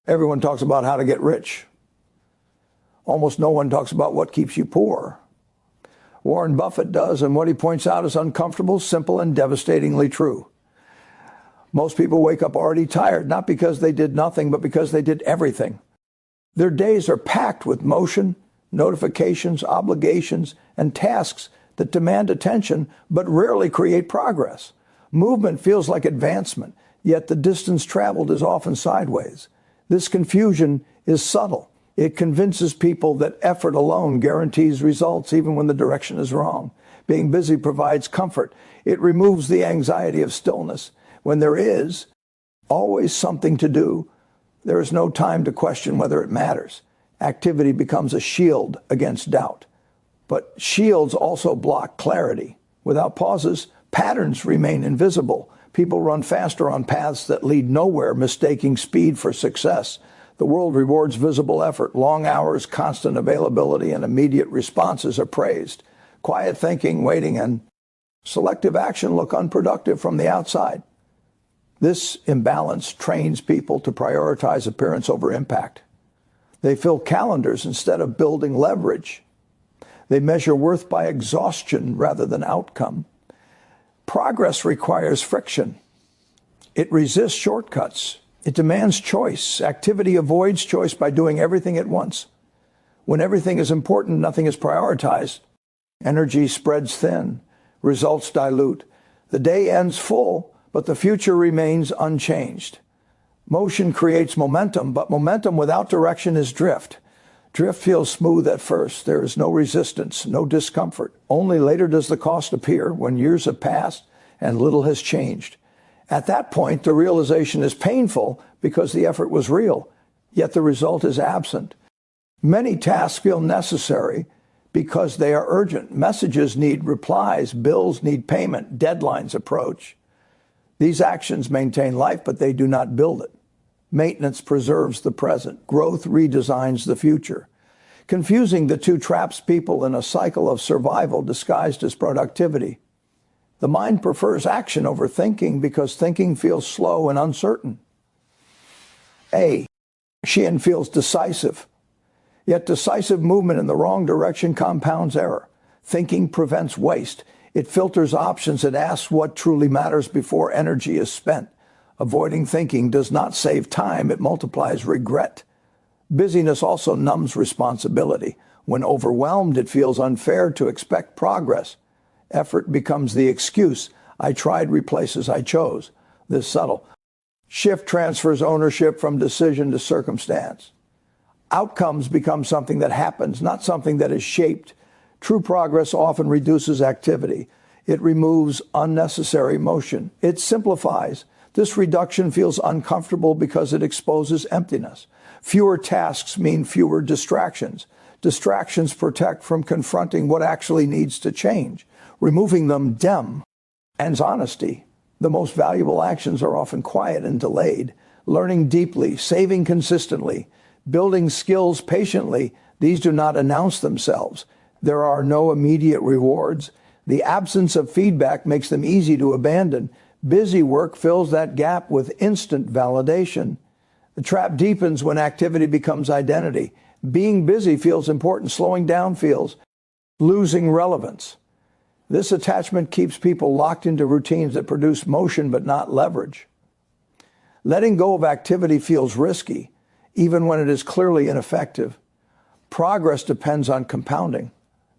Everyone talks about how to get rich. Almost no one talks about what keeps you poor. Warren Buffett does, and what he points out is uncomfortable, simple, and devastatingly true. Most people wake up already tired, not because they did nothing, but because they did everything. Their days are packed with motion, notifications, obligations, and tasks that demand attention but rarely create progress. Movement feels like advancement, yet the distance traveled is often sideways. This confusion is subtle. It convinces people that effort alone guarantees results even when the direction is wrong. Being busy provides comfort. It removes the anxiety of stillness. When there is always something to do, there is no time to question whether it matters. Activity becomes a shield against doubt. But shields also block clarity. Without pauses, patterns remain invisible. People run faster on paths that lead nowhere, mistaking speed for success. The world rewards visible effort. Long hours, constant availability, and immediate responses are praised. Quiet thinking, waiting, and selective action look unproductive from the outside. This imbalance trains people to prioritize appearance over impact. They fill calendars instead of building leverage. They measure worth by exhaustion rather than outcome. Progress requires friction. It resists shortcuts. It demands choice. Activity avoids choice by doing everything at once. When everything is important, nothing is prioritized. Energy spreads thin. Results dilute. The day ends full, but the future remains unchanged. Motion creates momentum, but momentum without direction is drift. Drift feels smooth at first. There is no resistance, no discomfort. Only later does the cost appear, when years have passed and little has changed. At that point, the realization is painful because the effort was real, yet the result is absent. Many tasks feel necessary because they are urgent. Messages need replies, bills need payment, deadlines approach. These actions maintain life, but they do not build it. Maintenance preserves the present. Growth redesigns the future. Confusing the two traps people in a cycle of survival disguised as productivity. The mind prefers action over thinking because thinking feels slow and uncertain. Sheehan feels decisive. Yet decisive movement in the wrong direction compounds error. Thinking prevents waste. It filters options and asks what truly matters before energy is spent. Avoiding thinking does not save time, it multiplies regret. Busyness also numbs responsibility. When overwhelmed, it feels unfair to expect progress. Effort becomes the excuse. I tried replaces I chose. This subtle shift transfers ownership from decision to circumstance. Outcomes become something that happens, not something that is shaped. True progress often reduces activity. It removes unnecessary motion. It simplifies. This reduction feels uncomfortable because it exposes emptiness. Fewer tasks mean fewer distractions. Distractions protect from confronting what actually needs to change. Removing them ends honesty. The most valuable actions are often quiet and delayed. Learning deeply, saving consistently, building skills patiently, these do not announce themselves. There are no immediate rewards. The absence of feedback makes them easy to abandon. Busy work fills that gap with instant validation. The trap deepens when activity becomes identity. Being busy feels important. Slowing down feels losing relevance. This attachment keeps people locked into routines that produce motion but not leverage. Letting go of activity feels risky, even when it is clearly ineffective. Progress depends on compounding.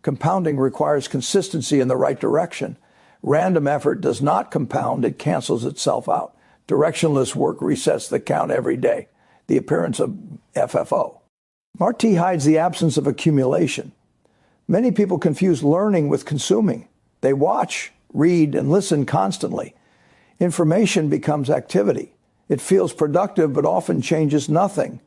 Compounding requires consistency in the right direction. Random effort does not compound, it cancels itself out. Directionless work resets the count every day. The appearance of FFO. Marti hides the absence of accumulation. Many people confuse learning with consuming. They watch, read, and listen constantly. Information becomes activity. It feels productive but often changes nothing.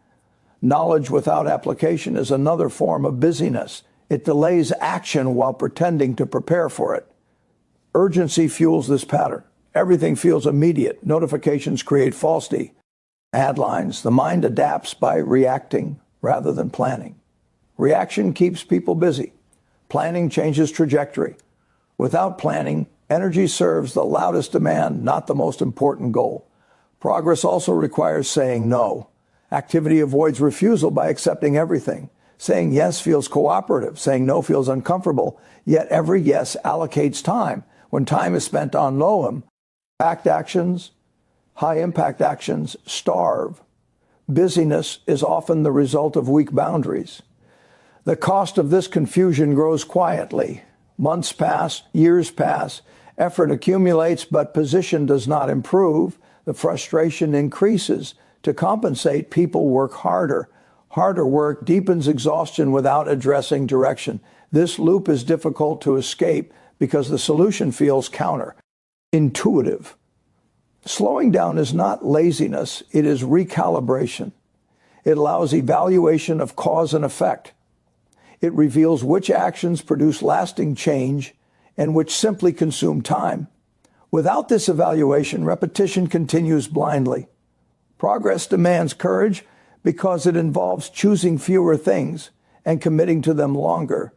Knowledge without application is another form of busyness. It delays action while pretending to prepare for it. Urgency fuels this pattern. Everything feels immediate. Notifications create falsity. Headlines. The mind adapts by reacting rather than planning. Reaction keeps people busy. Planning changes trajectory. Without planning, energy serves the loudest demand, not the most important goal. Progress also requires saying no. Activity avoids refusal by accepting everything. Saying yes feels cooperative. Saying no feels uncomfortable. Yet every yes allocates time. When time is spent on high-impact actions starve. Busyness is often the result of weak boundaries. The cost of this confusion grows quietly. Months pass, years pass, effort accumulates, but position does not improve. The frustration increases. To compensate, people work harder. Harder work deepens exhaustion without addressing direction. This loop is difficult to escape because the solution feels counterintuitive. Slowing down is not laziness, it is recalibration. It allows evaluation of cause and effect. It reveals which actions produce lasting change and which simply consume time. Without this evaluation, repetition continues blindly. Progress demands courage because it involves choosing fewer things and committing to them longer.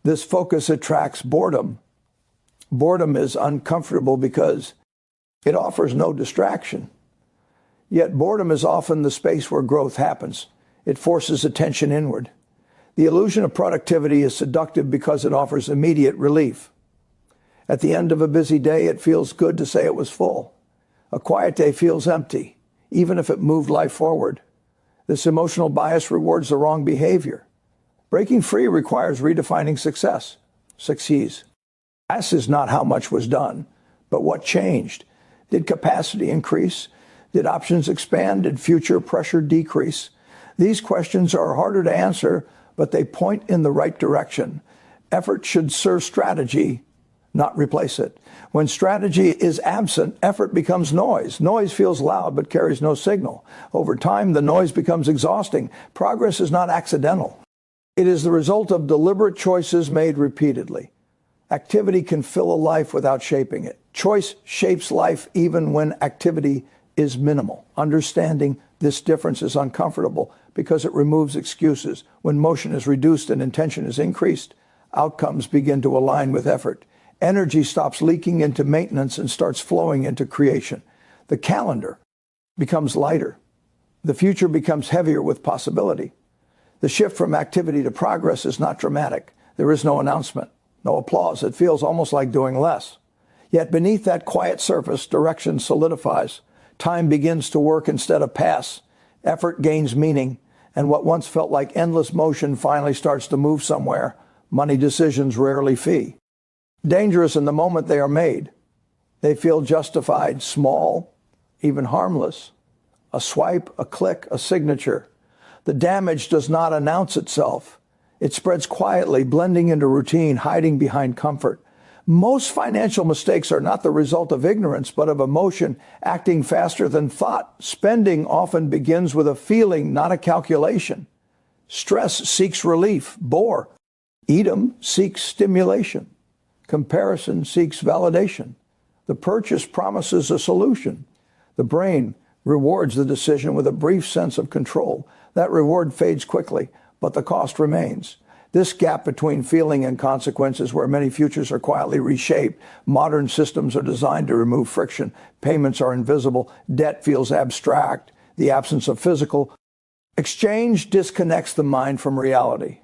This focus attracts boredom. Boredom is uncomfortable because it offers no distraction. Yet boredom is often the space where growth happens. It forces attention inward. The illusion of productivity is seductive because it offers immediate relief. At the end of a busy day, it feels good to say it was full. A quiet day feels empty, even if it moved life forward. This emotional bias rewards the wrong behavior. Breaking free requires redefining success. Succeeds. Success is not how much was done, but what changed. Did capacity increase? Did options expand? Did future pressure decrease? These questions are harder to answer, but they point in the right direction. Effort should serve strategy, not replace it. When strategy is absent, effort becomes noise. Noise feels loud but carries no signal. Over time, the noise becomes exhausting. Progress is not accidental. It is the result of deliberate choices made repeatedly. Activity can fill a life without shaping it. Choice shapes life even when activity is minimal. Understanding this difference is uncomfortable because it removes excuses. When motion is reduced and intention is increased, outcomes begin to align with effort. Energy stops leaking into maintenance and starts flowing into creation. The calendar becomes lighter. The future becomes heavier with possibility. The shift from activity to progress is not dramatic. There is no announcement, no applause. It feels almost like doing less. Yet beneath that quiet surface, direction solidifies. Time begins to work instead of pass. Effort gains meaning, and what once felt like endless motion finally starts to move somewhere. Money decisions rarely fee. Dangerous in the moment they are made. They feel justified, small, even harmless. A swipe, a click, a signature. The damage does not announce itself. It spreads quietly, blending into routine, hiding behind comfort. Most financial mistakes are not the result of ignorance, but of emotion acting faster than thought. Spending often begins with a feeling, not a calculation. Stress seeks relief. Boredom seeks stimulation. Comparison seeks validation. The purchase promises a solution. The brain rewards the decision with a brief sense of control. That reward fades quickly, but the cost remains. This gap between feeling and consequence is where many futures are quietly reshaped. Modern systems are designed to remove friction. Payments are invisible. Debt feels abstract. The absence of physical exchange disconnects the mind from reality.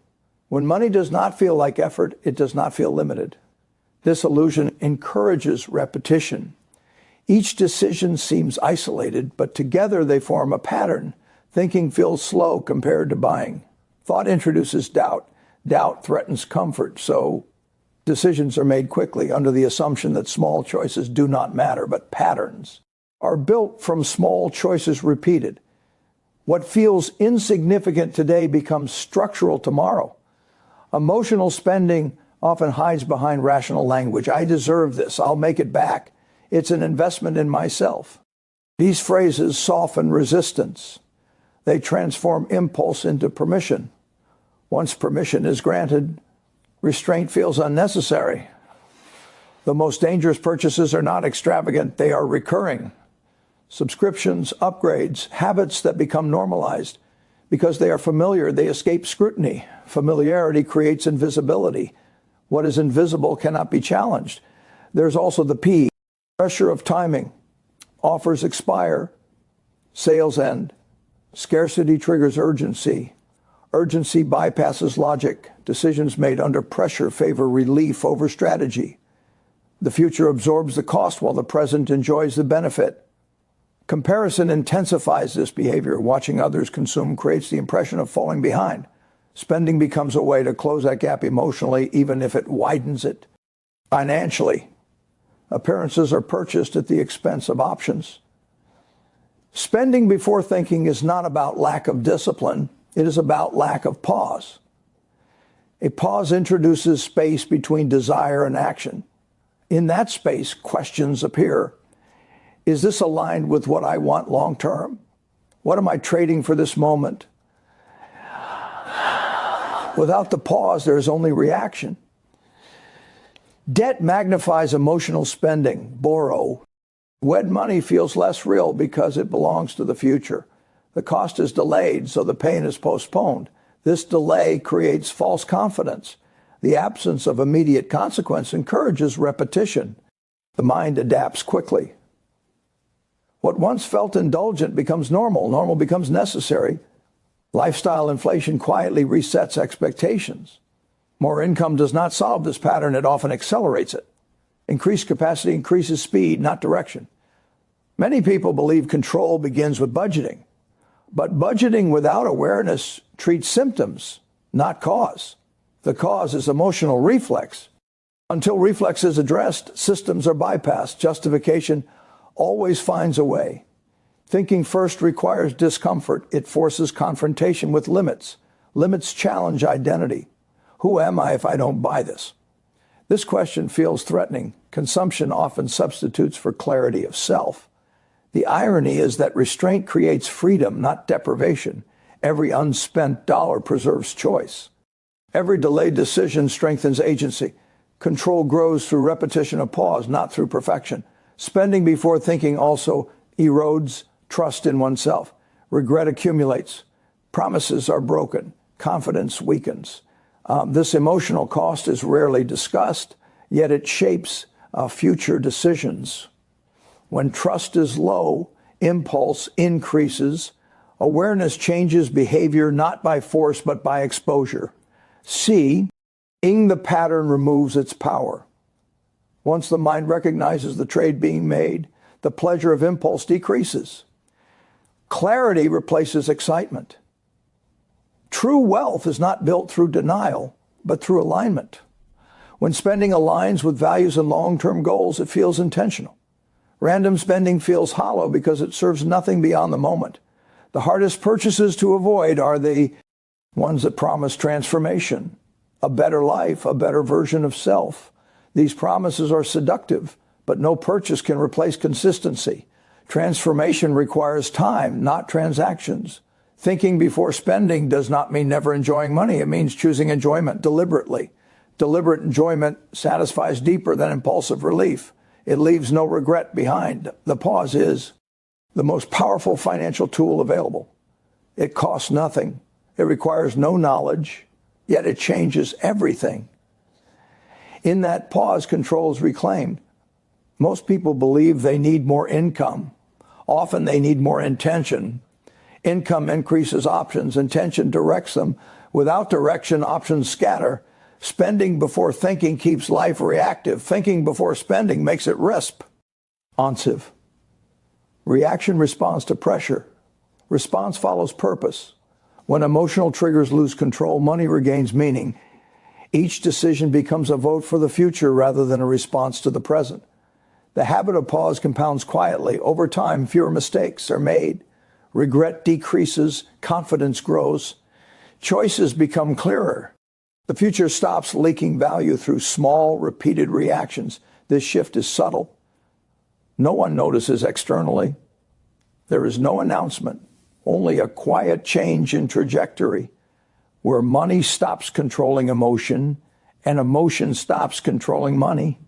When money does not feel like effort, it does not feel limited. This illusion encourages repetition. Each decision seems isolated, but together they form a pattern. Thinking feels slow compared to buying. Thought introduces doubt. Doubt threatens comfort, so decisions are made quickly under the assumption that small choices do not matter, but patterns are built from small choices repeated. What feels insignificant today becomes structural tomorrow. Emotional spending often hides behind rational language. I deserve this. I'll make it back. It's an investment in myself. These phrases soften resistance. They transform impulse into permission. Once permission is granted, restraint feels unnecessary. The most dangerous purchases are not extravagant, they are recurring. Subscriptions, upgrades, habits that become normalized. Because they are familiar, they escape scrutiny. Familiarity creates invisibility. What is invisible cannot be challenged. There's also the P, pressure of timing. Offers expire, sales end, Scarcity triggers urgency. Urgency bypasses logic. Decisions made under pressure favor relief over strategy. The future absorbs the cost while the present enjoys the benefit. Comparison intensifies this behavior. Watching others consume creates the impression of falling behind. Spending becomes a way to close that gap emotionally, even if it widens it. Financially, appearances are purchased at the expense of options. Spending before thinking is not about lack of discipline. It is about lack of pause. A pause introduces space between desire and action. In that space, questions appear. Is this aligned with what I want long term? What am I trading for this moment? Without the pause, there is only reaction. Debt magnifies emotional spending. Borrow. When money feels less real because it belongs to the future. The cost is delayed, so the pain is postponed. This delay creates false confidence. The absence of immediate consequence encourages repetition. The mind adapts quickly. What once felt indulgent becomes normal. Normal becomes necessary. Lifestyle inflation quietly resets expectations. More income does not solve this pattern. It often accelerates it. Increased capacity increases speed, not direction. Many people believe control begins with budgeting. But budgeting without awareness treats symptoms, not cause. The cause is emotional reflex. Until reflex is addressed, systems are bypassed. Justification always finds a way. Thinking first requires discomfort. It forces confrontation with limits. Limits challenge identity. Who am I if I don't buy this? This question feels threatening. Consumption often substitutes for clarity of self. The irony is that restraint creates freedom, not deprivation. Every unspent dollar preserves choice. Every delayed decision strengthens agency. Control grows through repetition of pause, not through perfection. Spending before thinking also erodes trust in oneself. Regret accumulates. Promises are broken. Confidence weakens. This emotional cost is rarely discussed, yet it shapes future decisions. When trust is low, impulse increases. Awareness changes behavior not by force but by exposure. Seeing the pattern removes its power. Once the mind recognizes the trade being made, the pleasure of impulse decreases. Clarity replaces excitement. True wealth is not built through denial, but through alignment. When spending aligns with values and long-term goals, it feels intentional. Random spending feels hollow because it serves nothing beyond the moment. The hardest purchases to avoid are the ones that promise transformation, a better life, a better version of self. These promises are seductive, but no purchase can replace consistency. Transformation requires time, not transactions. Thinking before spending does not mean never enjoying money. It means choosing enjoyment deliberately. Deliberate enjoyment satisfies deeper than impulsive relief. It leaves no regret behind. The pause is the most powerful financial tool available. It costs nothing. It requires no knowledge, yet it changes everything. In that pause, control is reclaimed. Most people believe they need more income. Often they need more intention. Income increases options. Intention directs them. Without direction, options scatter. Spending before thinking keeps life reactive. Thinking before spending makes it responsive. Reaction responds to pressure. Response follows purpose. When emotional triggers lose control, money regains meaning. Each decision becomes a vote for the future rather than a response to the present. The habit of pause compounds quietly. Over time, fewer mistakes are made. Regret decreases. Confidence grows. Choices become clearer. The future stops leaking value through small, repeated reactions. This shift is subtle. No one notices externally. There is no announcement, only a quiet change in trajectory, where money stops controlling emotion and emotion stops controlling money.